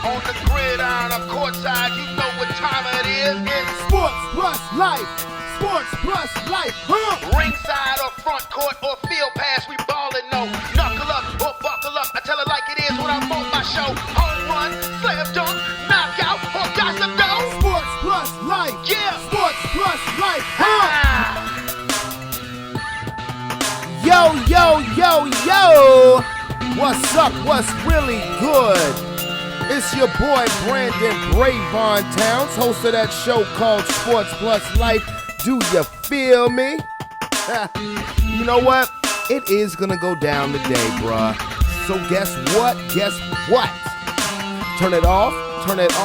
On the gridiron or courtside, you know what time it is. It's Sports plus life. Sports plus life. ringside or front court or field pass, we ballin', no. Knuckle up or buckle up. I tell it like it is when I'm on my show. Home run, slam dunk, knockout, or got to go. Sports plus life. Yeah. Sports plus life. Ah. Yo. What's up? What's really good? It's your boy Brandon Brevon Towns, host of that show called Sports Plus Life. Do you feel me? You know what? It is gonna go down today, bruh. So guess what? Turn it off, turn it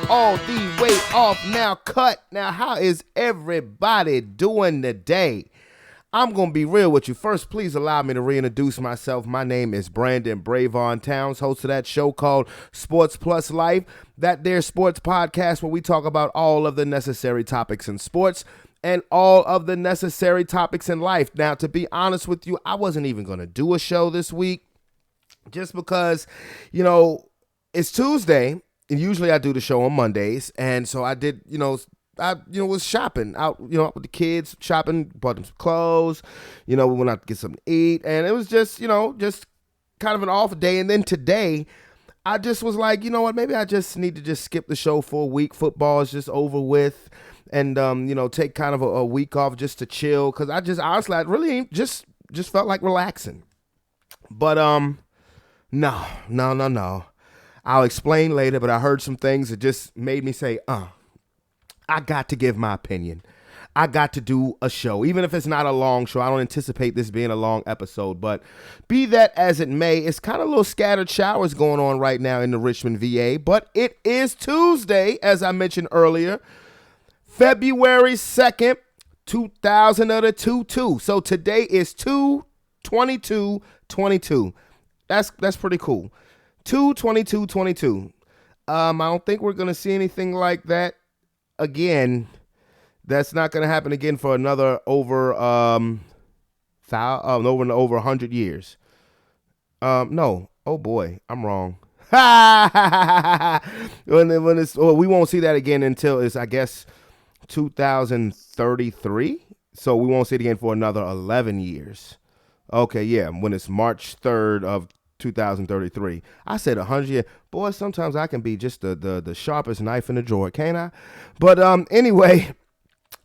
all the way off. Now cut. Now how is everybody doing today? I'm going to be real with you. First, please allow me to reintroduce myself. My name is Brandon Brevon Towns, host of that show called Sports Plus Life, that there sports podcast where we talk about all of the necessary topics in sports and all of the necessary topics in life. Now, to be honest with you, I wasn't even going to do a show this week just because, it's Tuesday, and usually I do the show on Mondays, and so I did, I was shopping out, with the kids, shopping, bought them some clothes, we went out to get something to eat, and it was just kind of an off day. And then today, I just was like, you know what, maybe I just need to just skip the show for a week. Football is just over with, and, take kind of a week off just to chill, because honestly, I really just felt like relaxing. But, no. I'll explain later, but I heard some things that just made me say, I got to give my opinion. I got to do a show, even if it's not a long show. I don't anticipate this being a long episode, but be that as it may, it's kind of a little scattered showers going on right now in the Richmond, VA, but it is Tuesday, as I mentioned earlier, February 2nd, 2022. So today is 2/22/22. That's pretty cool. 2/22/22. I don't think we're going to see anything like that again. That's not going to happen again for another over 100 years. No. Oh boy, I'm wrong. We won't see that again until it's, I guess, 2033. So we won't see it again for another 11 years. Okay, yeah, when it's March 3rd of 2033. I said 100 years. Boy, sometimes I can be just the sharpest knife in the drawer, can't I? But anyway,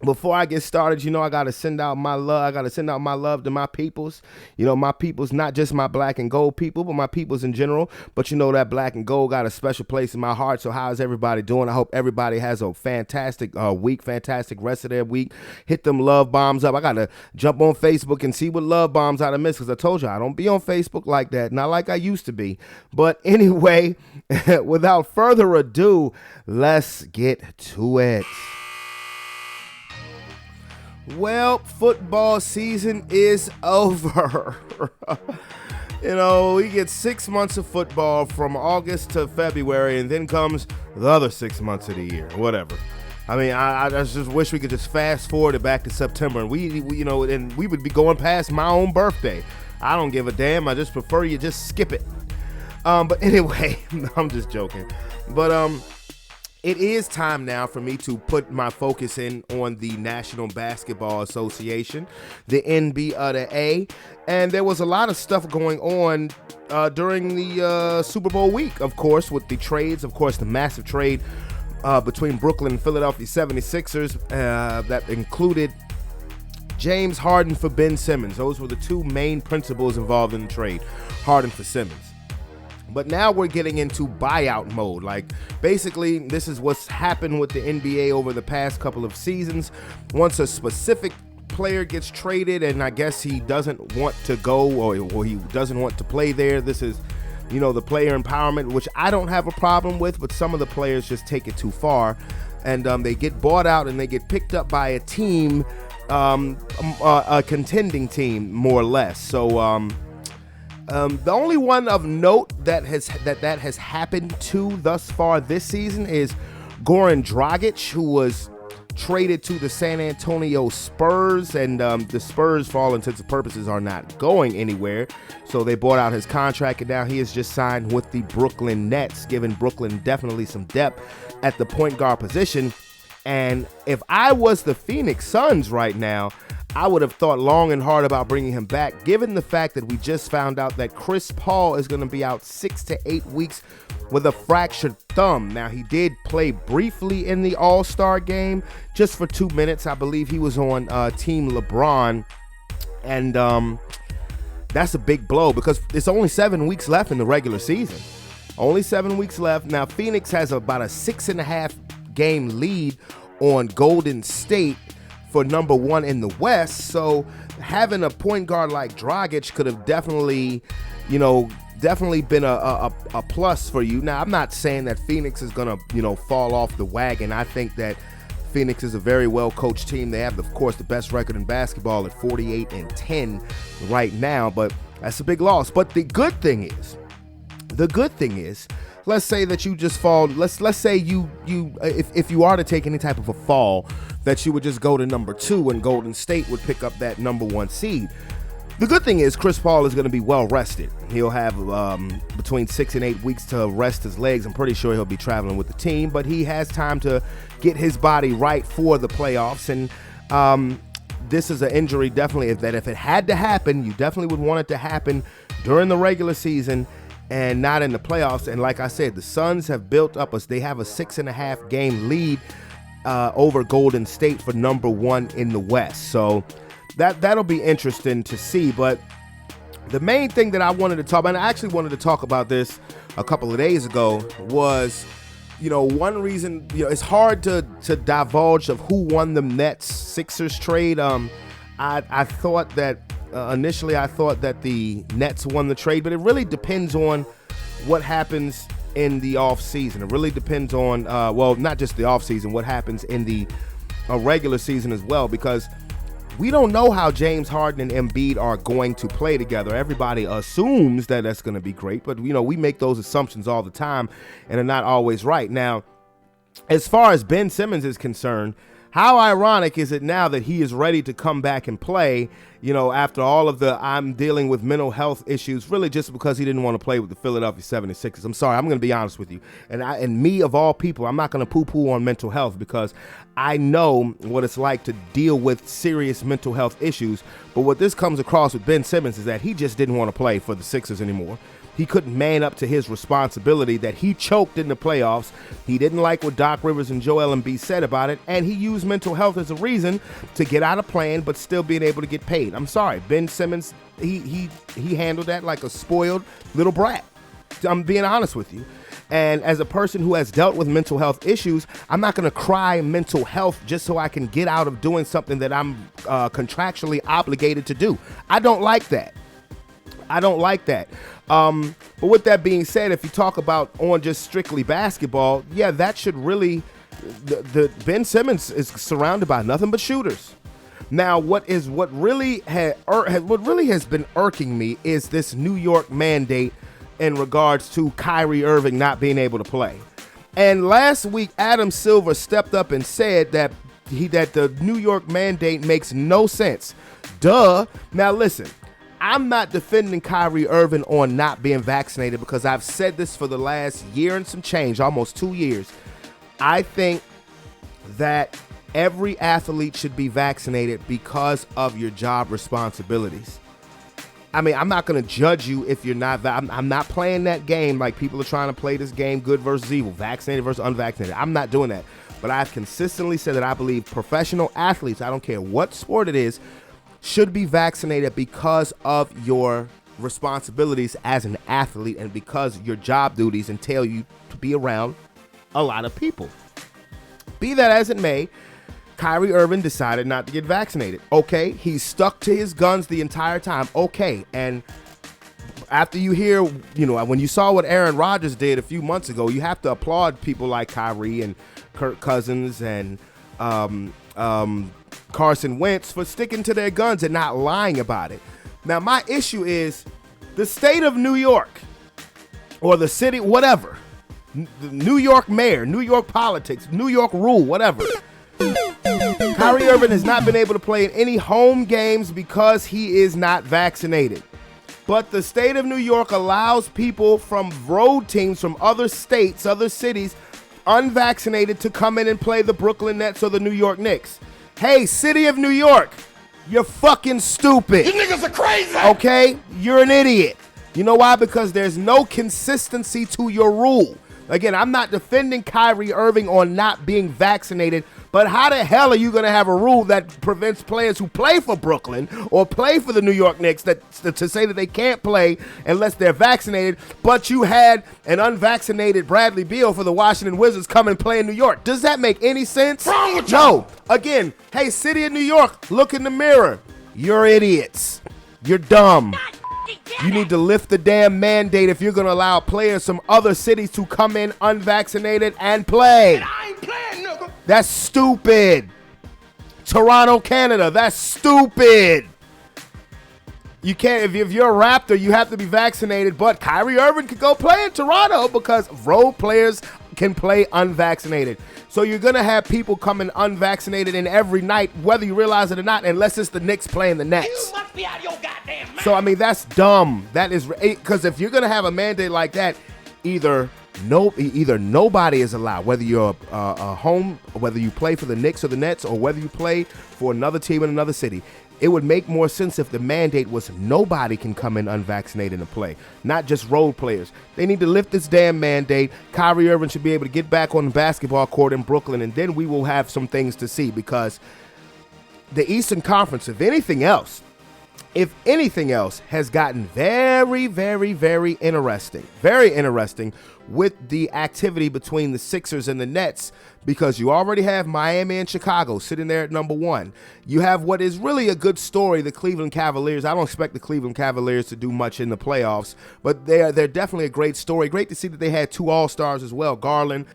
before I get started, I got to send out my love. I got to send out my love to my peoples. My peoples, not just my black and gold people, but my peoples in general. But that black and gold got a special place in my heart. So how is everybody doing? I hope everybody has a fantastic week, fantastic rest of their week. Hit them love bombs up. I got to jump on Facebook and see what love bombs I missed, because I told you I don't be on Facebook like that. Not like I used to be. But anyway, without further ado, let's get to it. Well, football season is over. We get 6 months of football from August to February, and then comes the other 6 months of the year, whatever. I mean, I just wish we could just fast forward it back to September, and we would be going past my own birthday. I don't give a damn. I just prefer you just skip it. But anyway, I'm just joking. But it is time now for me to put my focus in on the National Basketball Association, the NBA, and there was a lot of stuff going on during the Super Bowl week, of course, with the trades, of course, the massive trade between Brooklyn and Philadelphia 76ers that included James Harden for Ben Simmons. Those were the two main principals involved in the trade, Harden for Simmons. But now we're getting into buyout mode. Like, basically, this is what's happened with the NBA over the past couple of seasons. Once a specific player gets traded and I guess he doesn't want to go or he doesn't want to play there, this is, the player empowerment, which I don't have a problem with, but some of the players just take it too far. And they get bought out and they get picked up by a team, a contending team, more or less. So, the only one of note that has happened to thus far this season is Goran Dragic, who was traded to the San Antonio Spurs, and the Spurs, for all intents and purposes, are not going anywhere. So they bought out his contract, and now he has just signed with the Brooklyn Nets, giving Brooklyn definitely some depth at the point guard position. And if I was the Phoenix Suns right now, I would have thought long and hard about bringing him back, given the fact that we just found out that Chris Paul is going to be out 6 to 8 weeks with a fractured thumb. Now, he did play briefly in the All-Star game, just for 2 minutes. I believe he was on Team LeBron, and that's a big blow because it's only 7 weeks left in the regular season. Only 7 weeks left. Now, Phoenix has about a 6.5 game lead on Golden State for number one in the West. So having a point guard like Dragic could have definitely been a plus for you. Now, I'm not saying that Phoenix is going to, fall off the wagon. I think that Phoenix is a very well-coached team. They have, of course, the best record in basketball at 48-10 right now, but that's a big loss. But the good thing is, let's say that you just fall. Let's say if you are to take any type of a fall, that you would just go to number 2 and Golden State would pick up that number 1 seed. The good thing is Chris Paul is going to be well rested. He'll have between 6 and 8 weeks to rest his legs. I'm pretty sure he'll be traveling with the team, but he has time to get his body right for the playoffs. And this is an injury definitely if it had to happen, you definitely would want it to happen during the regular season and not in the playoffs. And like I said, the Suns have built up they have a 6.5 game lead over Golden State for number 1 in the West. So that'll be interesting to see. But the main thing that I wanted to talk about, and I actually wanted to talk about this a couple of days ago, was, one reason, it's hard to divulge of who won the Nets-Sixers trade. I thought that initially I thought that the Nets won the trade, but it really depends on what happens in the offseason. It really depends on, not just the offseason, what happens in the regular season as well, because we don't know how James Harden and Embiid are going to play together. Everybody assumes that that's going to be great, but we make those assumptions all the time and are not always right. Now, as far as Ben Simmons is concerned, how ironic is it now that he is ready to come back and play, after all of the I'm dealing with mental health issues, really just because he didn't want to play with the Philadelphia 76ers. I'm sorry, I'm going to be honest with you. And me of all people, I'm not going to poo-poo on mental health because I know what it's like to deal with serious mental health issues. But what this comes across with Ben Simmons is that he just didn't want to play for the Sixers anymore. He couldn't man up to his responsibility, that he choked in the playoffs. He didn't like what Doc Rivers and Joel Embiid said about it, and he used mental health as a reason to get out of playing but still being able to get paid. I'm sorry, Ben Simmons, he handled that like a spoiled little brat. I'm being honest with you. And as a person who has dealt with mental health issues, I'm not going to cry mental health just so I can get out of doing something that I'm contractually obligated to do. I don't like that. But with that being said, if you talk about on just strictly basketball, yeah, that should really, the Ben Simmons is surrounded by nothing but shooters. Now, what really has been irking me is this New York mandate in regards to Kyrie Irving not being able to play. And last week, Adam Silver stepped up and said that the New York mandate makes no sense. Duh. Now listen. I'm not defending Kyrie Irving on not being vaccinated because I've said this for the last year and some change, almost 2 years. I think that every athlete should be vaccinated because of your job responsibilities. I mean, I'm not going to judge you if you're not. I'm not playing that game like people are trying to play this game, good versus evil, vaccinated versus unvaccinated. I'm not doing that. But I've consistently said that I believe professional athletes, I don't care what sport it is, should be vaccinated because of your responsibilities as an athlete and because your job duties entail you to be around a lot of people. Be that as it may, Kyrie Irving decided not to get vaccinated. Okay, he stuck to his guns the entire time. Okay, and after you hear, when you saw what Aaron Rodgers did a few months ago, you have to applaud people like Kyrie and Kirk Cousins and Carson Wentz for sticking to their guns and not lying about it. Now, my issue is the state of New York or the city, whatever, the New York mayor, New York politics, New York rule, whatever. Kyrie Irving has not been able to play in any home games because he is not vaccinated. But the state of New York allows people from road teams from other states, other cities, unvaccinated to come in and play the Brooklyn Nets or the New York Knicks. Hey, city of New York, you're fucking stupid. You niggas are crazy. Okay? You're an idiot. You know why? Because there's no consistency to your rule. Again, I'm not defending Kyrie Irving on not being vaccinated, but how the hell are you going to have a rule that prevents players who play for Brooklyn or play for the New York Knicks to say that they can't play unless they're vaccinated, but you had an unvaccinated Bradley Beal for the Washington Wizards come and play in New York? Does that make any sense? Wrong with No. Again, hey, city of New York, look in the mirror. You're idiots. You're dumb. You need to lift the damn mandate if you're going to allow players from other cities to come in unvaccinated and play. I ain't playing, nigga. That's stupid. Toronto, Canada, that's stupid. You can't, if you're a Raptor, you have to be vaccinated, but Kyrie Irving could go play in Toronto because road players can play unvaccinated. So you're going to have people coming unvaccinated in every night, whether you realize it or not, unless it's the Knicks playing the Nets. You must be out of your goddamn mind. So, I mean, that's dumb. That is, because if you're going to have a mandate like that, either nobody is allowed, whether you're a home, whether you play for the Knicks or the Nets, or whether you play for another team in another city. It would make more sense if the mandate was nobody can come in unvaccinated and play, not just road players. They need to lift this damn mandate. Kyrie Irving should be able to get back on the basketball court in Brooklyn, and then we will have some things to see, because the Eastern Conference, if anything else, has gotten very, very, very interesting. Very interesting with the activity between the Sixers and the Nets, because you already have Miami and Chicago sitting there at number one. You have what is really a good story, the Cleveland Cavaliers. I don't expect the Cleveland Cavaliers to do much in the playoffs, but they're definitely a great story. Great to see that they had two All-Stars as well, Garland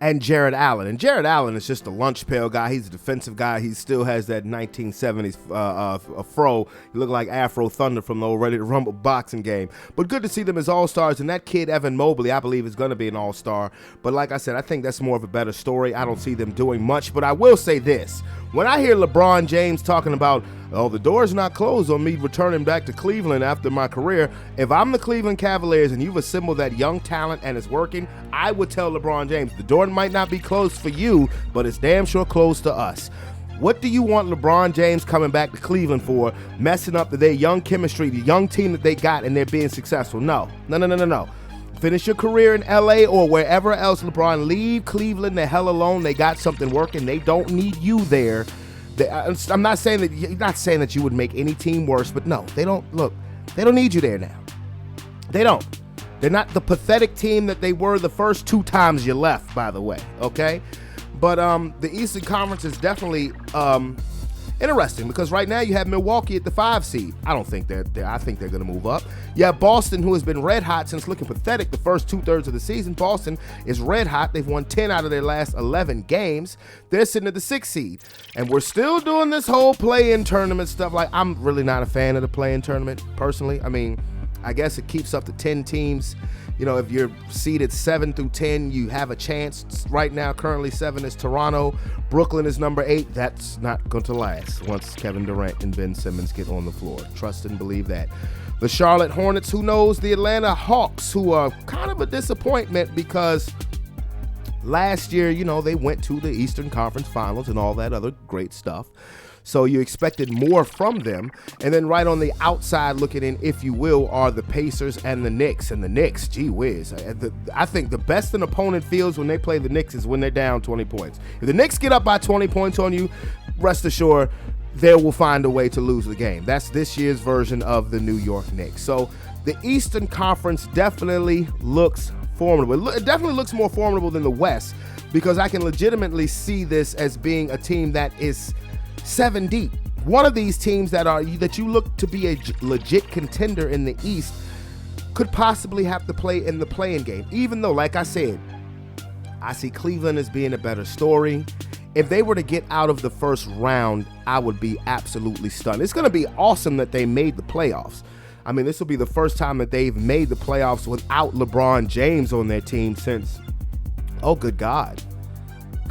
and Jared Allen. And Jared Allen is just a lunch pail guy. He's a defensive guy. He still has that 1970s fro. He looked like Afro Thunder from the old Ready to Rumble boxing game. But good to see them as all-stars. And that kid, Evan Mobley, I believe is going to be an all-star. But like I said, I think that's more of a better story. I don't see them doing much. But I will say this. When I hear LeBron James talking about, oh, the door's not closed on me returning back to Cleveland after my career, if I'm the Cleveland Cavaliers and you've assembled that young talent and it's working, I would tell LeBron James, the door might not be closed for you, but it's damn sure closed to us. What do you want LeBron James coming back to Cleveland for, messing up their young chemistry, the young team that they got, and they're being successful? No. Finish your career in LA or wherever else, LeBron. Leave Cleveland the hell alone. They got something working. They don't need you there. I'm not saying that you're not saying that you would make any team worse, but no, they don't. Look, they don't need you there now. They don't. They're not the pathetic team that they were the first two times you left, by the way. Okay, but the Eastern Conference is definitely interesting, because right now you have Milwaukee at the 5 seed. I think they're going to move up. You have Boston, who has been red hot since looking pathetic the first 2/3 of the season. Boston is red hot. They've won 10 out of their last 11 games. They're sitting at the 6 seed. And we're still doing this whole play-in tournament stuff. Like, I'm really not a fan of the play-in tournament, personally. I mean, I guess it keeps up to 10 teams. You know, if you're seeded 7 through 10, you have a chance. Right now, currently 7 is Toronto. Brooklyn is number 8. That's not going to last once Kevin Durant and Ben Simmons get on the floor. Trust and believe that. The Charlotte Hornets, who knows? The Atlanta Hawks, who are kind of a disappointment, because last year, you know, they went to the Eastern Conference Finals and all that other great stuff. So you expected more from them. And then right on the outside looking in, if you will, are the Pacers and the Knicks. And the Knicks, gee whiz. I think the best an opponent feels when they play the Knicks is when they're down 20 points. If the Knicks get up by 20 points on you, rest assured, they will find a way to lose the game. That's this year's version of the New York Knicks. So the Eastern Conference definitely looks formidable. It definitely looks more formidable than the West, because I can legitimately see this as being a team that is 7 deep. One of these teams that you look to be a legit contender in the East could possibly have to play in the play-in game, even though, like I said, I see Cleveland as being a better story. If they were to get out of the first round, I would be absolutely stunned. It's going to be awesome that they made the playoffs. I mean, this will be the first time that they've made the playoffs without LeBron James on their team since, oh, good God.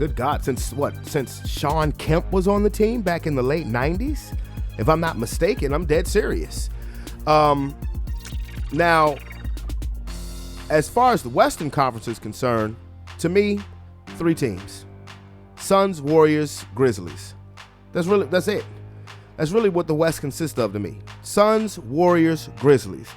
good God, since Sean Kemp was on the team back in the late 90s? If I'm not mistaken, I'm dead serious. Now, as far as the Western Conference is concerned, to me, 3 teams. Suns, Warriors, Grizzlies. That's it. That's really what the West consists of to me. Suns, Warriors, Grizzlies.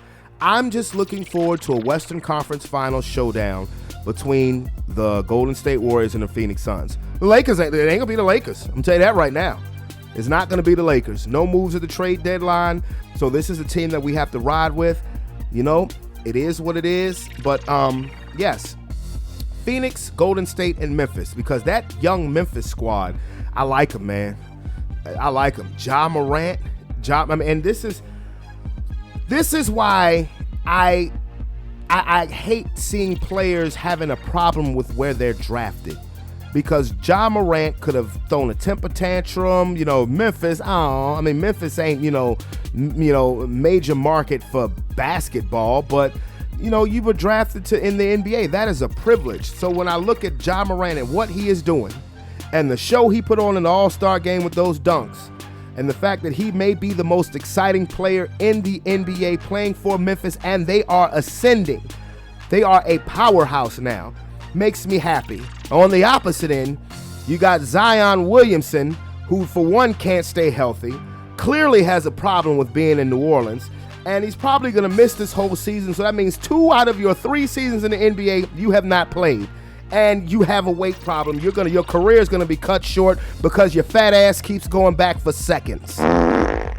I'm just looking forward to a Western Conference Finals showdown between the Golden State Warriors and the Phoenix Suns. The Lakers, it ain't gonna be the Lakers. I'm gonna tell you that right now. It's not gonna be the Lakers. No moves at the trade deadline. So this is a team that we have to ride with. You know, it is what it is. But yes, Phoenix, Golden State, and Memphis, because that young Memphis squad, I like them, man. I like them. Ja Morant, and this is why I hate seeing players having a problem with where they're drafted, because Ja Morant could have thrown a temper tantrum. You know, Memphis. Memphis ain't major market for basketball, but you were drafted in the NBA. That is a privilege. So when I look at Ja Morant and what he is doing, and the show he put on in the All-Star game with those dunks, and the fact that he may be the most exciting player in the NBA playing for Memphis, and they are ascending. They are a powerhouse now. Makes me happy. On the opposite end, you got Zion Williamson, who for one can't stay healthy, clearly has a problem with being in New Orleans, and he's probably going to miss this whole season. So that means 2 out of your 3 seasons in the NBA you have not played. And you have a weight problem. Your career is gonna be cut short because your fat ass keeps going back for seconds. I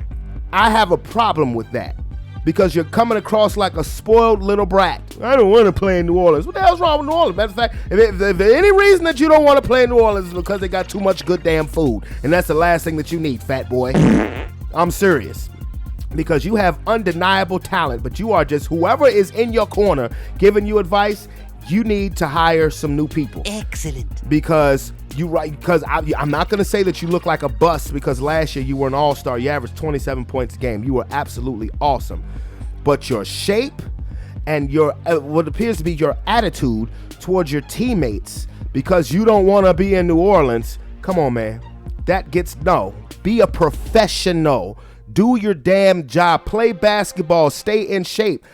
have a problem with that, because you're coming across like a spoiled little brat. I don't want to play in New Orleans. What the hell's wrong with New Orleans? Matter of fact, if there's any reason that you don't want to play in New Orleans, is because they got too much good damn food, and that's the last thing that you need, fat boy. I'm serious. Because you have undeniable talent, but you are just whoever is in your corner giving you advice. You need to hire some new people. Excellent. Because I'm not going to say that you look like a bust, because last year you were an all-star. You averaged 27 points a game. You were absolutely awesome. But your shape and your what appears to be your attitude towards your teammates, because you don't want to be in New Orleans. Come on, man. Be a professional. Do your damn job. Play basketball. Stay in shape.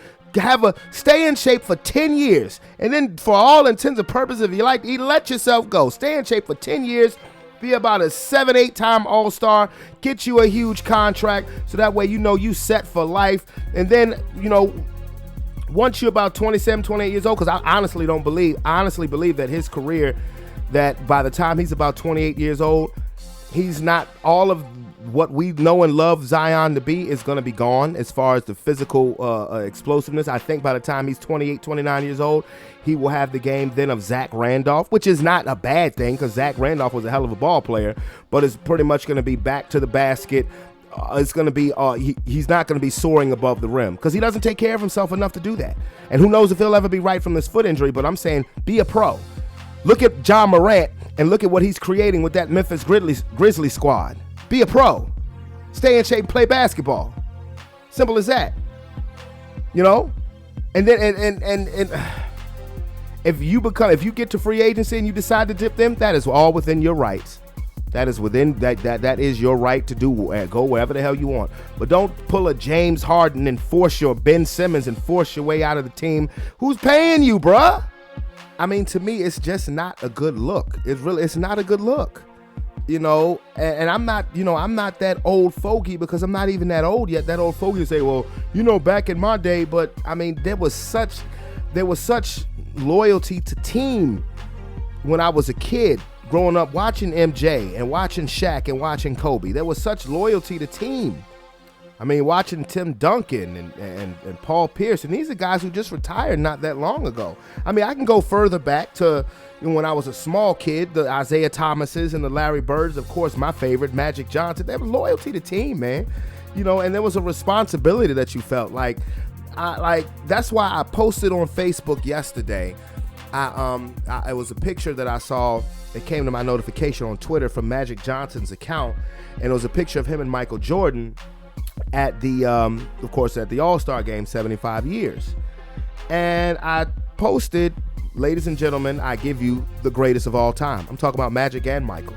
Stay in shape for 10 years, and then for all intents and purposes, if you like to eat, let yourself go. Stay in shape for 10 years, be about a 7-8 time all-star, get you a huge contract, so that way you set for life. And then once you're about 27, 28 years old, because I honestly believe that his career, that by the time he's about 28 years old, he's not all of what we know and love Zion to be is going to be gone as far as the physical explosiveness. I think by the time he's 28, 29 years old, he will have the game then of Zach Randolph, which is not a bad thing, because Zach Randolph was a hell of a ball player, but it's pretty much going to be back to the basket. It's going to be he's not going to be soaring above the rim, because he doesn't take care of himself enough to do that. And who knows if he'll ever be right from this foot injury, but I'm saying be a pro. Look at Ja Morant and look at what he's creating with that Memphis Grizzlies squad. Be a pro. Stay in shape and play basketball. Simple as that. And then and if you get to free agency and you decide to dip them, that is all within your rights. That is that is your right to do. Go wherever the hell you want. But don't pull a James Harden and force your Ben Simmons and force your way out of the team. Who's paying you, bruh? I mean, to me, it's just not a good look. It's not a good look. And I'm not that old fogey, because I'm not even that old yet. That old fogey to say, well, back in my day, but I mean, there was such loyalty to team when I was a kid growing up watching MJ and watching Shaq and watching Kobe. There was such loyalty to team. I mean, watching Tim Duncan and Paul Pierce, and these are guys who just retired not that long ago. I mean, I can go further back to when I was a small kid, the Isaiah Thomases and the Larry Birds, of course, my favorite, Magic Johnson. There was loyalty to team, man. And there was a responsibility that you felt like. That's why I posted on Facebook yesterday. It was a picture that I saw. It came to my notification on Twitter from Magic Johnson's account, and it was a picture of him and Michael Jordan at the All-Star game, 75 years. And I posted, ladies and gentlemen, I give you the greatest of all time. I'm talking about Magic and Michael.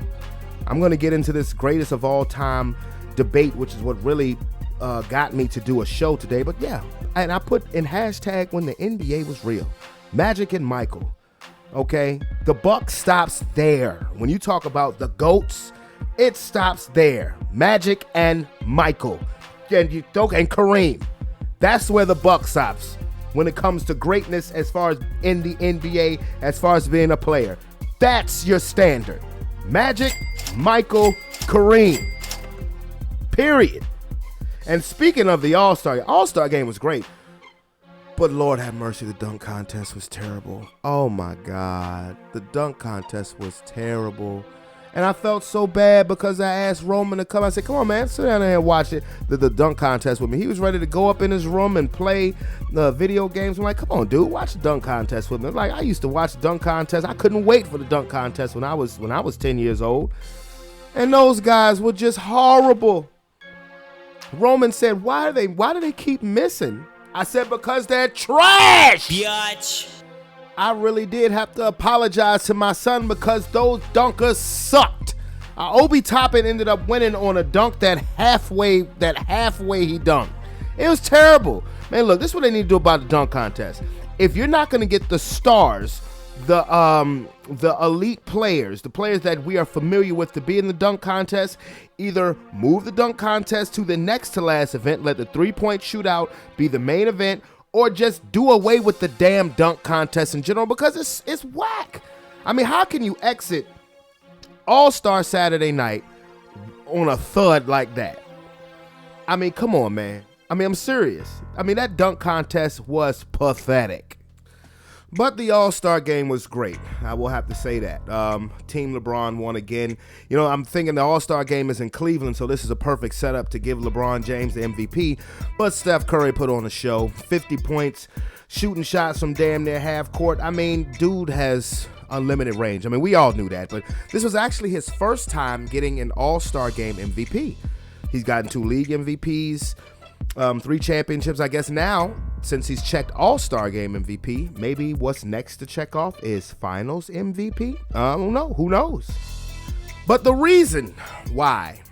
I'm going to get into this greatest of all time debate, which is what really got me to do a show today. But yeah, and I put in hashtag when the NBA was real. Magic and Michael. Okay, the buck stops there. When you talk about the GOATs, it stops there. Magic and Michael, and Kareem. That's where the buck stops when it comes to greatness as far as in the NBA, as far as being a player. That's your standard. Magic, Michael, Kareem. Period. And speaking of the All-Star game was great. But Lord have mercy, the dunk contest was terrible. Oh my God. The dunk contest was terrible. And I felt so bad because I asked Roman to come. I said, come on, man, sit down there and watch the dunk contest with me. He was ready to go up in his room and play the video games. I'm like, come on, dude, watch the dunk contest with me. Like, I used to watch the dunk contest. I couldn't wait for the dunk contest when I was 10 years old. And those guys were just horrible. Roman said, why do they keep missing? I said, because they're trash. Biatch. I really did have to apologize to my son because those dunkers sucked. Obi Toppin ended up winning on a dunk that halfway he dunked. It was terrible. Man, look, this is what they need to do about the dunk contest. If you're not going to get the stars, the elite players, the players that we are familiar with to be in the dunk contest, either move the dunk contest to the next to last event, let the 3-point shootout be the main event, or just do away with the damn dunk contest in general because it's whack. I mean, how can you exit All-Star Saturday night on a thud like that? I mean, come on, man. I mean, I'm serious. I mean, that dunk contest was pathetic. But the All-Star game was great. I will have to say that. Team LeBron won again. You know, I'm thinking the All-Star game is in Cleveland, so this is a perfect setup to give LeBron James the MVP. But Steph Curry put on a show. 50 points, shooting shots from damn near half court. I mean, dude has unlimited range. I mean, we all knew that. But this was actually his first time getting an All-Star game MVP. He's gotten 2 league MVPs. 3 championships. I guess now, since he's checked All-Star Game MVP, maybe what's next to check off is Finals MVP? I don't know. Who knows? But the reason why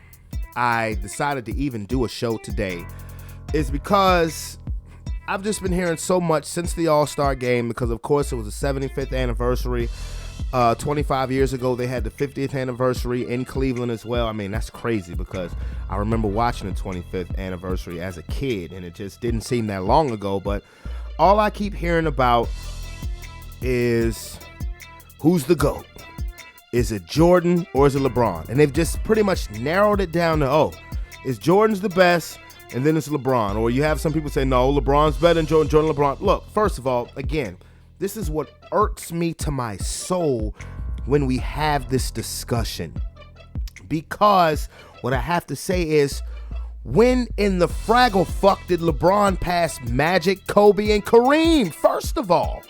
I decided to even do a show today is because I've just been hearing so much since the All-Star Game because, of course, it was the 75th anniversary. 25 years ago, they had the 50th anniversary in Cleveland as well. I mean, that's crazy because I remember watching the 25th anniversary as a kid, and it just didn't seem that long ago. But all I keep hearing about is who's the GOAT? Is it Jordan or is it LeBron? And they've just pretty much narrowed it down to, is Jordan's the best, and then it's LeBron. Or you have some people say, no, LeBron's better than Jordan, LeBron. Look, first of all, again, this is what irks me to my soul when we have this discussion. Because what I have to say is, when in the fraggle fuck did LeBron pass Magic, Kobe, and Kareem? First of all,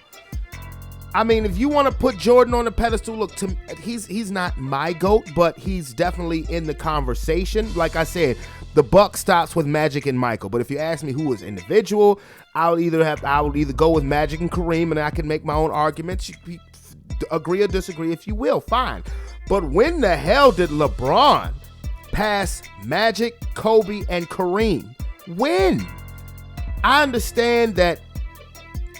I mean, if you want to put Jordan on the pedestal, look, he's not my GOAT, but he's definitely in the conversation. Like I said, the buck stops with Magic and Michael. But if you ask me who is individual, I would either go with Magic and Kareem, and I can make my own arguments. You agree or disagree if you will, fine. But when the hell did LeBron pass Magic, Kobe, and Kareem? When? I understand that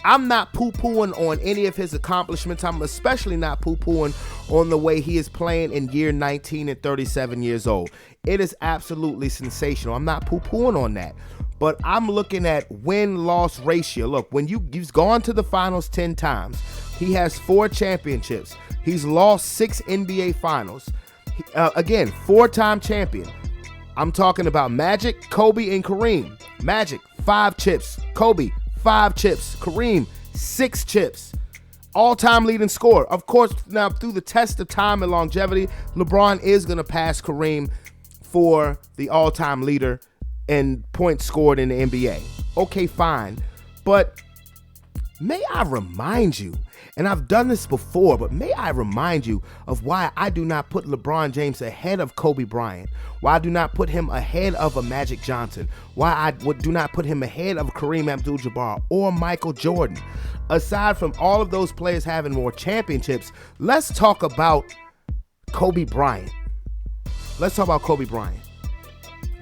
I'm not poo-pooing on any of his accomplishments. I'm especially not poo-pooing on the way he is playing in year 19 and 37 years old. It is absolutely sensational. I'm not poo-pooing on that. But I'm looking at win-loss ratio. Look, when he's gone to the finals 10 times. He has 4 championships. He's lost 6 NBA finals. Again, 4-time champion. I'm talking about Magic, Kobe, and Kareem. Magic, 5 chips. Kobe, 5 chips. Kareem, 6 chips. All-time leading scorer. Of course, now through the test of time and longevity, LeBron is going to pass Kareem for the all-time leader in points scored in the NBA. Okay, fine. But may I remind you, and I've done this before, but may I remind you of why I do not put LeBron James ahead of Kobe Bryant, why I do not put him ahead of a Magic Johnson, why I do not put him ahead of Kareem Abdul-Jabbar or Michael Jordan. Aside from all of those players having more championships, let's talk about Kobe Bryant. Let's talk about Kobe Bryant.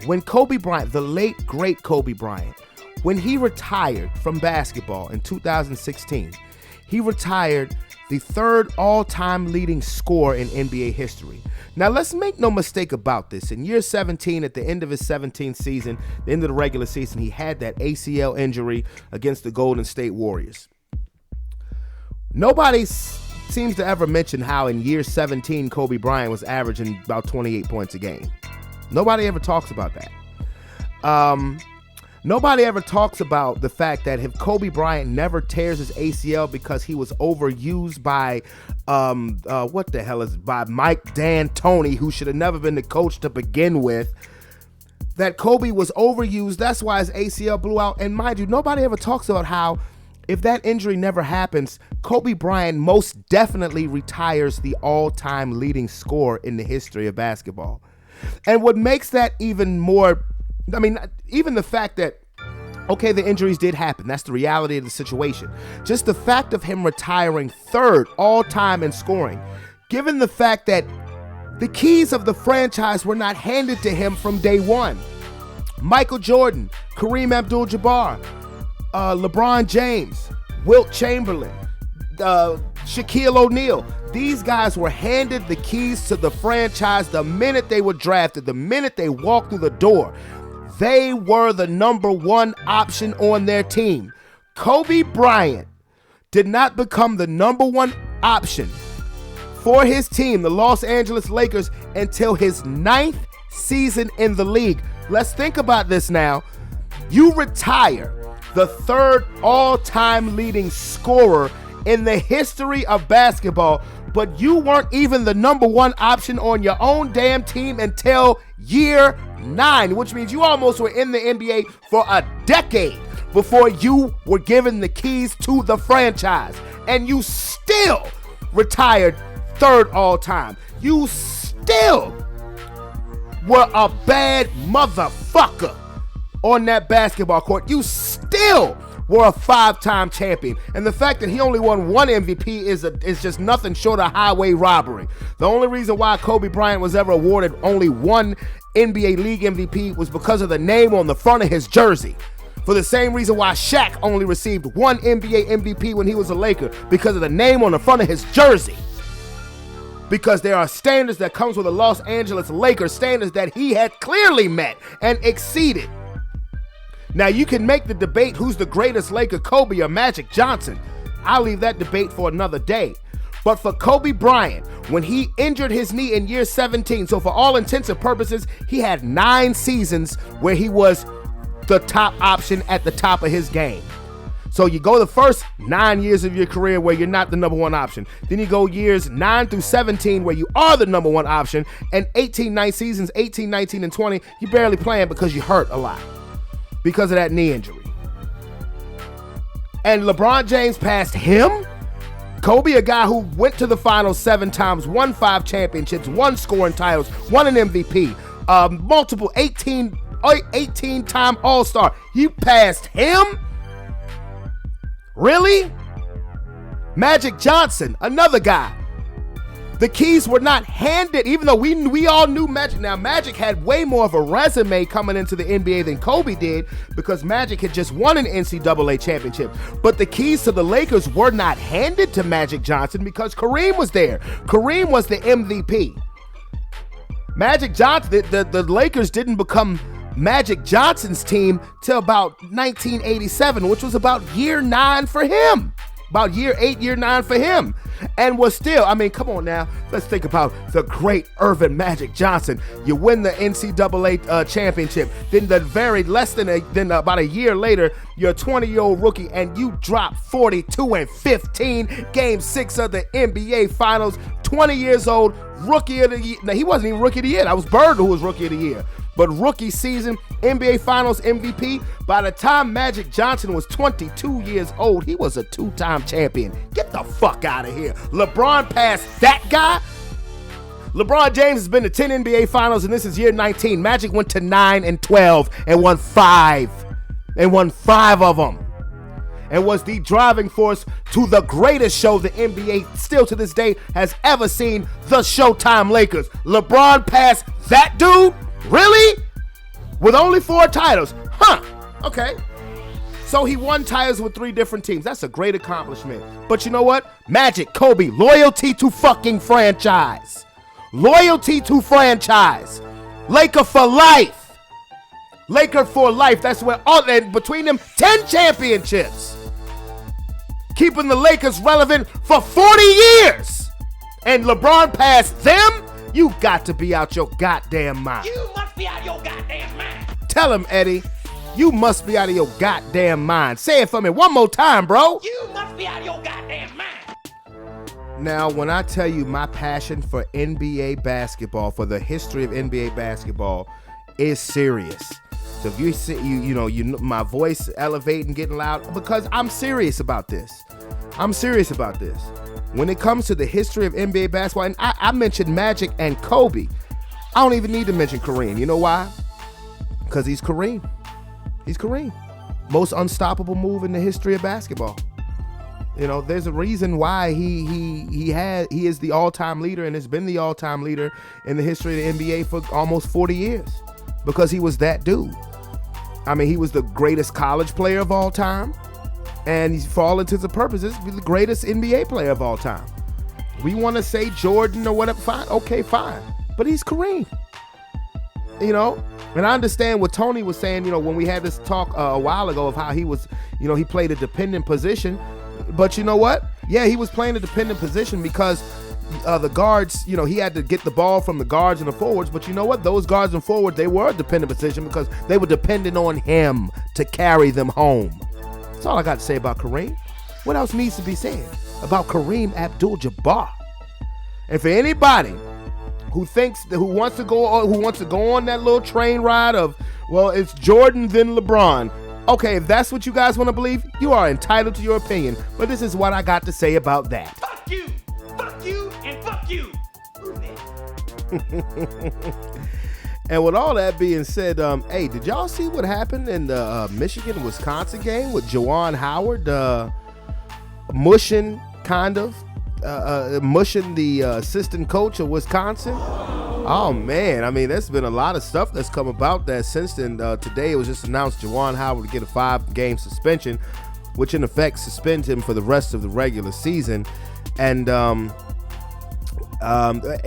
When Kobe Bryant, the late, great Kobe Bryant, when he retired from basketball in 2016, he retired the third all-time leading scorer in NBA history. Now, let's make no mistake about this. In year 17, at the end of his 17th season, the end of the regular season, he had that ACL injury against the Golden State Warriors. Nobody seems to ever mention how in year 17, Kobe Bryant was averaging about 28 points a game. Nobody ever talks about that. Nobody ever talks about the fact that if Kobe Bryant never tears his ACL because he was overused by, by Mike D'Antoni, who should have never been the coach to begin with, that Kobe was overused. That's why his ACL blew out. And mind you, nobody ever talks about how if that injury never happens, Kobe Bryant most definitely retires the all-time leading scorer in the history of basketball. And what makes that even more, even the fact that, okay, the injuries did happen. That's the reality of the situation. Just the fact of him retiring third all-time in scoring, given the fact that the keys of the franchise were not handed to him from day one. Michael Jordan, Kareem Abdul-Jabbar, LeBron James, Wilt Chamberlain, Shaquille O'Neal. These guys were handed the keys to the franchise the minute they were drafted, the minute they walked through the door. They were the number one option on their team. Kobe Bryant did not become the number one option for his team, the Los Angeles Lakers, until his 9th season in the league. Let's think about this now. You retire the third all-time leading scorer in the history of basketball, but you weren't even the number one option on your own damn team until year 9, which means you almost were in the NBA for a decade before you were given the keys to the franchise. And you still retired third all-time. You still were a bad motherfucker on that basketball court. You still were a 5-time champion. And the fact that he only won one MVP is just nothing short of highway robbery. The only reason why Kobe Bryant was ever awarded only one NBA League MVP was because of the name on the front of his jersey. For the same reason why Shaq only received one NBA MVP when he was a Laker, because of the name on the front of his jersey. Because there are standards that comes with the Los Angeles Lakers, standards that he had clearly met and exceeded. Now, you can make the debate who's the greatest Laker, Kobe or Magic Johnson. I'll leave that debate for another day. But for Kobe Bryant, when he injured his knee in year 17, so for all intents and purposes, he had 9 seasons where he was the top option at the top of his game. So you go the first 9 years of your career where you're not the number one option. Then you go years 9 through 17 where you are the number one option. And 9 seasons, 18, 19, and 20, you barely playing because you hurt a lot because of that knee injury. And LeBron James passed him? Kobe, a guy who went to the finals 7 times, won 5 championships, won scoring titles, won an MVP, multiple 18-time All-Star. You passed him? Really? Magic Johnson, another guy. The keys were not handed, even though we all knew Magic. Now, Magic had way more of a resume coming into the NBA than Kobe did because Magic had just won an NCAA championship. But the keys to the Lakers were not handed to Magic Johnson because Kareem was there. Kareem was the MVP. Magic Johnson, the Lakers didn't become Magic Johnson's team till about 1987, which was about year 9 for him. About year 8, year 9 for him. And was still, come on now. Let's think about the great Irvin Magic Johnson. You win the NCAA championship. Then about a year later, you're a 20-year-old rookie and you drop 42-15, game 6 of the NBA Finals. 20 years old, rookie of the year. Now, he wasn't even rookie of the year. That was Bird who was rookie of the year. but rookie season, NBA Finals MVP. By the time Magic Johnson was 22 years old, he was a 2-time champion. Get the fuck out of here. LeBron passed that guy? LeBron James has been to 10 NBA Finals, and this is year 19. Magic went to 9 and 12 and won 5. And won 5 of them. And was the driving force to the greatest show the NBA still to this day has ever seen, the Showtime Lakers. LeBron passed that dude? Really? With only 4 titles? Huh. Okay. So he won titles with 3 different teams. That's a great accomplishment. But you know what? Magic, Kobe, loyalty to fucking franchise. Loyalty to franchise. Laker for life. Laker for life. That's where all, and between them, 10 championships. Keeping the Lakers relevant for 40 years. And LeBron passed them? You got to be out your goddamn mind. You must be out your goddamn mind. Tell him, Eddie. You must be out of your goddamn mind. Say it for me one more time, bro. You must be out of your goddamn mind. Now, when I tell you my passion for NBA basketball, for the history of NBA basketball, is serious. So if you see, you know, my voice elevating, getting loud, because I'm serious about this. I'm serious about this. When it comes to the history of NBA basketball, and I mentioned Magic and Kobe, I don't even need to mention Kareem. You know why? Because he's Kareem. He's Kareem. Most unstoppable move in the history of basketball. You know, there's a reason why he is the all-time leader and has been the all-time leader in the history of the NBA for almost 40 years. Because he was that dude. I mean, he was the greatest college player of all time. And he's, for all intents and purposes, the greatest NBA player of all time. We want to say Jordan or whatever, fine. Okay, fine. But he's Kareem. You know? And I understand what Tony was saying, you know, when we had this talk a while ago of how he was, you know, he played a dependent position. But you know what? Yeah, he was playing a dependent position because the guards, you know, he had to get the ball from the guards and the forwards. But you know what? Those guards and forwards, they were a dependent position because they were dependent on him to carry them home. That's all I got to say about Kareem. What else needs to be said about Kareem Abdul-Jabbar? And for anybody who wants to go on that little train ride of, well, it's Jordan then LeBron. Okay, if that's what you guys want to believe, you are entitled to your opinion. But this is what I got to say about that. Fuck you, and fuck you. And with all that being said, hey, did y'all see what happened in the Michigan-Wisconsin game with Juwan Howard mushing the assistant coach of Wisconsin? Oh, man. I mean, there's been a lot of stuff that's come about that since then. Today, it was just announced Juwan Howard to get a 5-game suspension, which in effect suspends him for the rest of the regular season. And,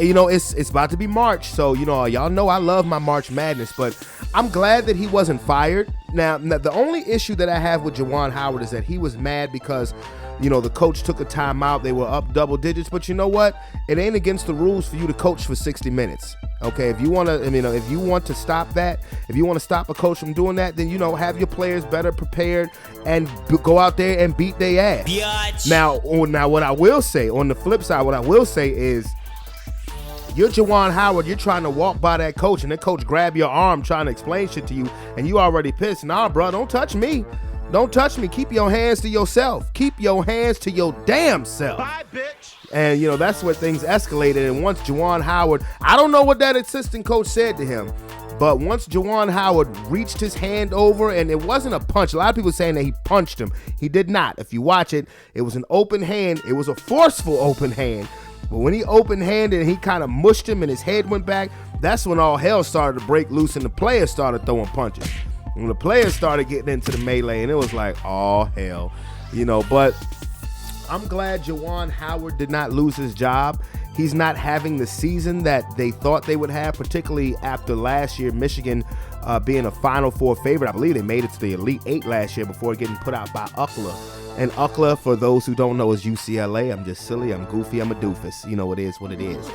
you know, it's about to be March. So, you know, y'all know I love my March Madness, but I'm glad that he wasn't fired. Now, the only issue that I have with Juwan Howard is that he was mad because, you know, the coach took a timeout. They were up double digits. But you know what? It ain't against the rules for you to coach for 60 minutes. Okay, if you want to, if you want to stop that, if you want to stop a coach from doing that, then, you know, have your players better prepared and go out there and beat their ass. Biatch. Now, what I will say, on the flip side, what I will say is, you're Juwan Howard, you're trying to walk by that coach, and that coach grab your arm trying to explain shit to you, and you already pissed. Nah, bro, don't touch me. Don't touch me. Keep your hands to yourself. Keep your hands to your damn self. Bye, bitch. And, you know, that's where things escalated. And once Juwan Howard, I don't know what that assistant coach said to him, but once Juwan Howard reached his hand over, and it wasn't a punch. A lot of people saying that he punched him. He did not. If you watch it, it was an open hand. It was a forceful open hand. But when he open-handed and he kind of mushed him and his head went back, that's when all hell started to break loose and the players started throwing punches. When the players started getting into the melee, and it was like, oh, hell. You know, but I'm glad Juwan Howard did not lose his job. He's not having the season that they thought they would have, particularly after last year, Michigan being a Final Four favorite. I believe they made it to the Elite Eight last year before getting put out by UCLA. And UCLA, for those who don't know, is UCLA. I'm just silly. I'm goofy. I'm a doofus. You know, it is what it is.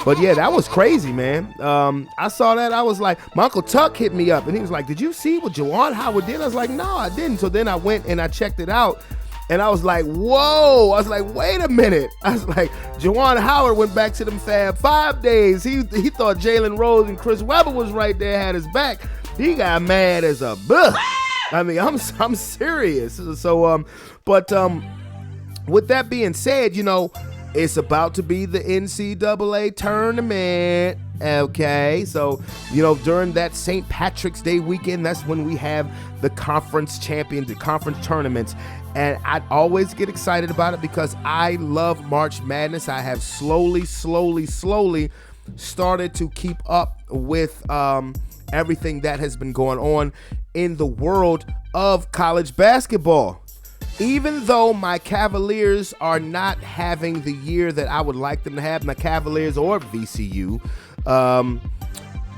But yeah, that was crazy, man. I saw that. I was like, my Uncle Tuck hit me up, and he was like, did you see what Juwan Howard did? I was like, no, I didn't. So then I went and I checked it out. And I was like, whoa. I was like, wait a minute. I was like, Juwan Howard went back to them Fab 5 days. He thought Jalen Rose and Chris Webber was right there, had his back. He got mad as a buh. I mean, I'm serious. So, with that being said, you know, it's about to be the NCAA tournament. Okay, so, you know, during that St. Patrick's Day weekend, that's when we have the conference tournaments. And I always get excited about it because I love March Madness. I have slowly started to keep up with everything that has been going on in the world of college basketball. Even though my Cavaliers are not having the year that I would like them to have, my Cavaliers or VCU,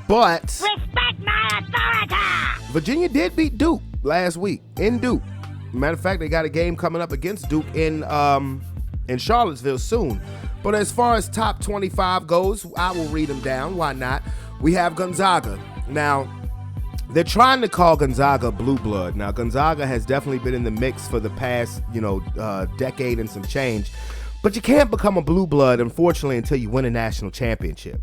but respect my authority. Virginia did beat Duke last week in Duke. Matter of fact, they got a game coming up against Duke in Charlottesville soon. But as far as top 25 goes, I will read them down. Why not? We have Gonzaga. Now, they're trying to call Gonzaga blue blood. Now, Gonzaga has definitely been in the mix for the past, decade and some change. But you can't become a blue blood, unfortunately, until you win a national championship.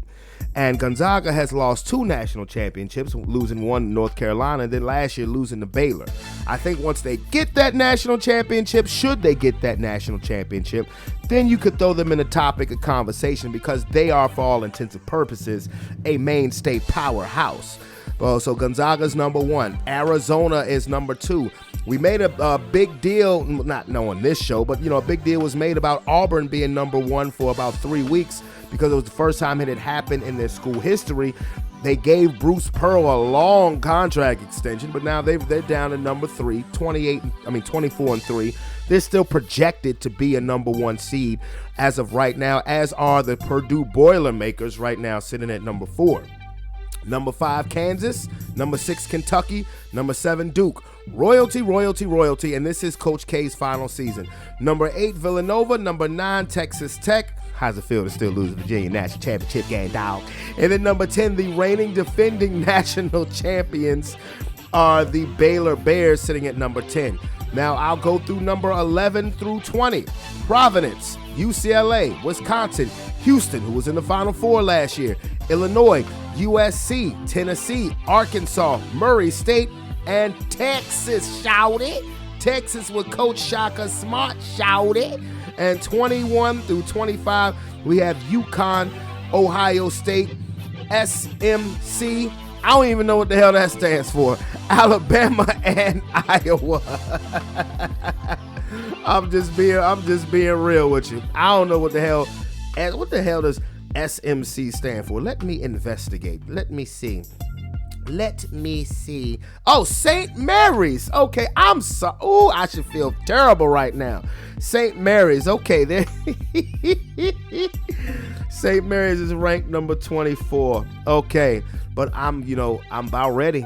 And Gonzaga has lost 2 national championships, losing one in North Carolina, and then last year losing to Baylor. I think once they get that national championship, should they get that national championship, then you could throw them in a topic of conversation because they are, for all intents and purposes, a mainstay powerhouse. Well, so Gonzaga's number 1. Arizona is number 2. We made a big deal, not on this show, but, a big deal was made about Auburn being number 1 for about 3 weeks because it was the first time it had happened in their school history. They gave Bruce Pearl a long contract extension, but now they're down to number 3, 24-3. They're still projected to be a number 1 seed as of right now, as are the Purdue Boilermakers right now sitting at number 4. Number 5, Kansas. Number 6, Kentucky. Number 7, Duke. Royalty, and this is Coach K's final season. Number 8, Villanova. Number 9, Texas Tech. How's it feel to still lose the Virginia National Championship game, dog? And then number 10, the reigning defending national champions are the Baylor Bears, sitting at number 10. Now I'll go through number 11 through 20. Providence, UCLA, Wisconsin, Houston, who was in the Final Four last year, Illinois, USC, Tennessee, Arkansas, Murray State, and Texas, shout it. Texas with Coach Shaka Smart, shout it. And 21 through 25, we have UConn, Ohio State, SMC. I don't even know what the hell that stands for. Alabama and Iowa. I'm just being real with you. I don't know what the hell does SMC stand for? Let me investigate. Let me see. Oh, St. Mary's. Okay, I'm sorry. Oh, I should feel terrible right now. St. Mary's. Okay, there. St. Mary's is ranked number 24. Okay, but I'm about ready.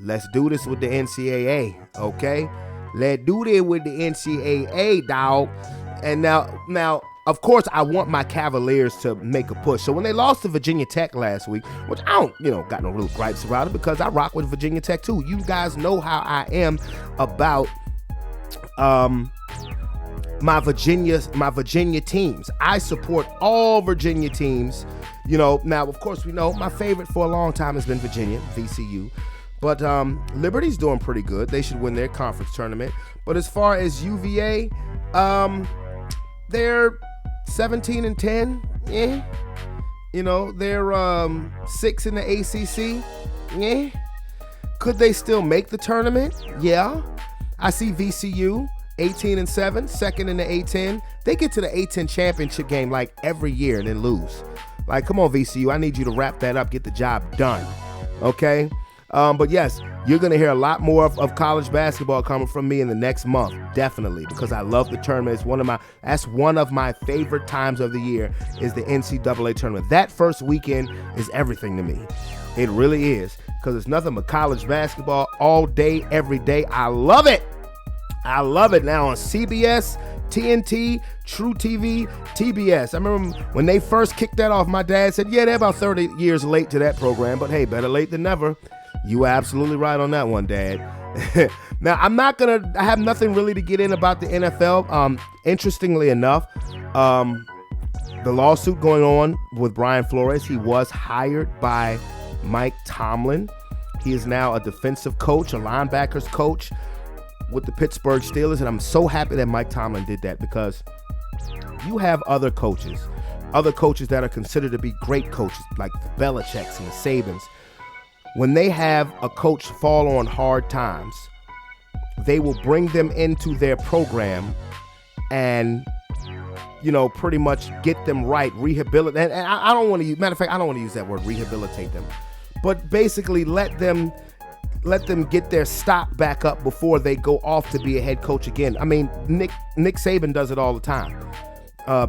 Let's do this with the NCAA. Okay, let's do this with the NCAA, dog. And now. Of course, I want my Cavaliers to make a push. So when they lost to Virginia Tech last week, which I don't, got no real gripes about it because I rock with Virginia Tech too. You guys know how I am about my Virginia teams. I support all Virginia teams. Now, of course, we know my favorite for a long time has been Virginia, VCU. But Liberty's doing pretty good. They should win their conference tournament. But as far as UVA, they're 17-10, yeah. They're 6 in the ACC, yeah. Could they still make the tournament? Yeah. I see VCU 18-7, second in the A10. They get to the A10 championship game like every year and then lose. Like, come on, VCU, I need you to wrap that up, get the job done. Okay. But yes, you're going to hear a lot more of college basketball coming from me in the next month, definitely, because I love the tournament. That's one of my favorite times of the year is the NCAA tournament. That first weekend is everything to me. It really is, because it's nothing but college basketball all day, every day. I love it. Now on CBS, TNT, True TV, TBS. I remember when they first kicked that off, my dad said, yeah, they're about 30 years late to that program, but hey, better late than never. You were absolutely right on that one, Dad. Now, I have nothing really to get in about the NFL. Interestingly enough, the lawsuit going on with Brian Flores, he was hired by Mike Tomlin. He is now a defensive coach, a linebackers coach with the Pittsburgh Steelers, and I'm so happy that Mike Tomlin did that, because you have other coaches that are considered to be great coaches, like the Belichicks and the Sabans. When they have a coach fall on hard times, they will bring them into their program and, pretty much get them right, rehabilitate. And I don't want to use, matter of fact, I don't want to use that word, rehabilitate them, but basically let them get their stock back up before they go off to be a head coach again. I mean, Nick Saban does it all the time.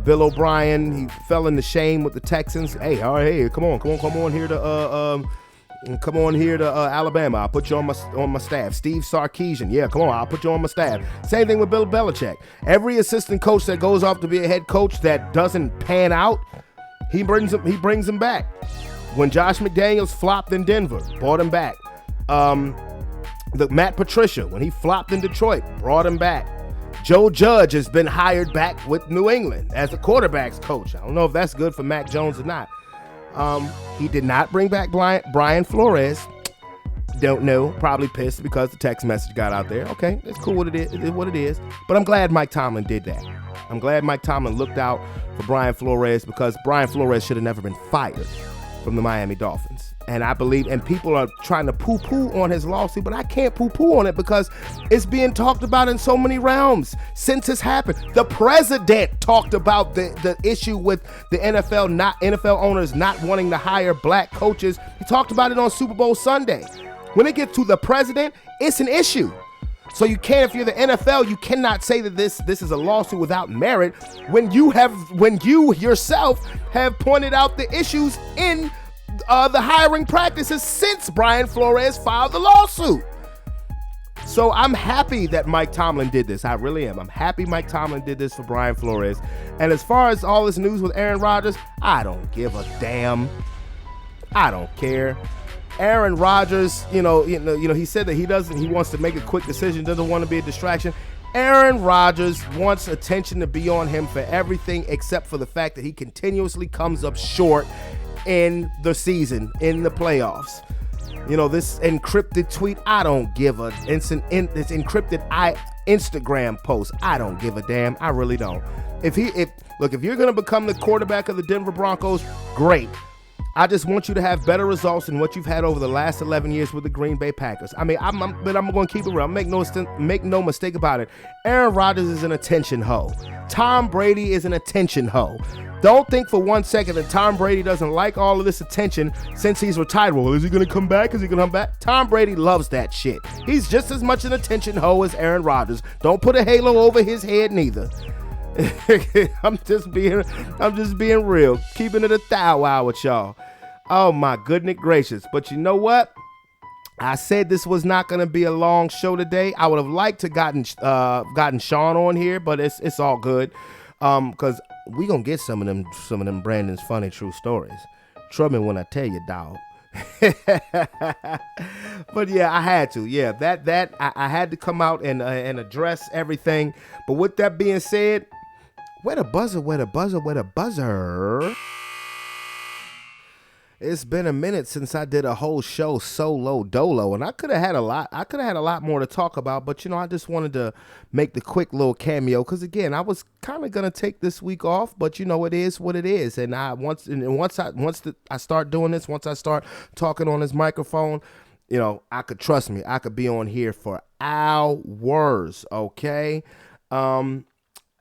Bill O'Brien, he fell into shame with the Texans. Hey, come on here to Alabama. I'll put you on my staff. Steve Sarkisian, yeah, come on, I'll put you on my staff. Same thing with Bill Belichick. Every assistant coach that goes off to be a head coach that doesn't pan out, he brings him back. When Josh McDaniels flopped in Denver, brought him back. Matt Patricia, when he flopped in Detroit, brought him back. Joe Judge has been hired back with New England as a quarterback's coach. I don't know if that's good for Mac Jones or not. He did not bring back Brian Flores. Don't know. Probably pissed because the text message got out there. Okay, it's cool what it is. It is what it is. But I'm glad Mike Tomlin did that. I'm glad Mike Tomlin looked out for Brian Flores, because Brian Flores should have never been fired from the Miami Dolphins. And I believe, and people are trying to poo-poo on his lawsuit, but I can't poo-poo on it because it's being talked about in so many realms since it's happened. The president talked about the issue with the NFL owners not wanting to hire black coaches. He talked about it on Super Bowl Sunday. When it gets to the president, it's an issue. So you can't, if you're the NFL, you cannot say that this is a lawsuit without merit when you yourself have pointed out the issues in the hiring practices since Brian Flores filed the lawsuit. So I'm happy that Mike Tomlin did this. I really am. I'm happy Mike Tomlin did this for Brian Flores. And as far as all this news with Aaron Rodgers, I don't give a damn. I don't care. Aaron Rodgers, he said that he wants to make a quick decision, doesn't want to be a distraction. Aaron Rodgers wants attention to be on him for everything except for the fact that he continuously comes up short in the season, in the playoffs. This encrypted tweet, I don't give a. It's encrypted Instagram post, I don't give a damn. I really don't. If you're gonna become the quarterback of the Denver Broncos, great. I just want you to have better results than what you've had over the last 11 years with the Green Bay Packers. I mean, but I'm going to keep it real. Make no mistake about it. Aaron Rodgers is an attention hoe. Tom Brady is an attention hoe. Don't think for 1 second that Tom Brady doesn't like all of this attention since he's retired. Well, is he going to come back? Tom Brady loves that shit. He's just as much an attention hoe as Aaron Rodgers. Don't put a halo over his head neither. I'm just being real, keeping it a thou with y'all. Oh my goodness gracious! But you know what? I said this was not going to be a long show today. I would have liked to gotten Sean on here, but it's all good, because we gonna get some of them Brandon's funny true stories. Trust me when I tell you, dog. But yeah, I had to. Yeah, I had to come out and address everything. But with that being said, where the buzzer? It's been a minute since I did a whole show solo dolo, and I could have had a lot more to talk about, but I just wanted to make the quick little cameo because again, I was kind of gonna take this week off, but it is what it is. And once I start doing this, once I start talking on this microphone, I could be on here for hours. Okay.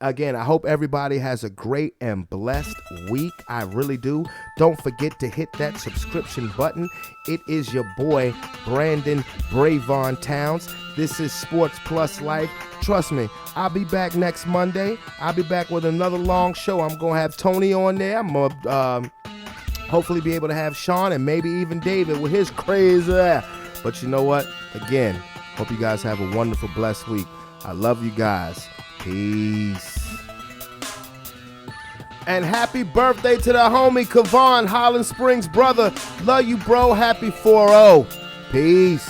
Again, I hope everybody has a great and blessed week. I really do. Don't forget to hit that subscription button. It is your boy, Brandon Brevon Towns. This is Sports Plus Life. Trust me, I'll be back next Monday. I'll be back with another long show. I'm going to have Tony on there. I'm going to hopefully be able to have Sean and maybe even David with his crazy. But you know what? Again, hope you guys have a wonderful, blessed week. I love you guys. Peace. And happy birthday to the homie Kavon, Holland Springs brother. Love you, bro. Happy 4-0. Peace.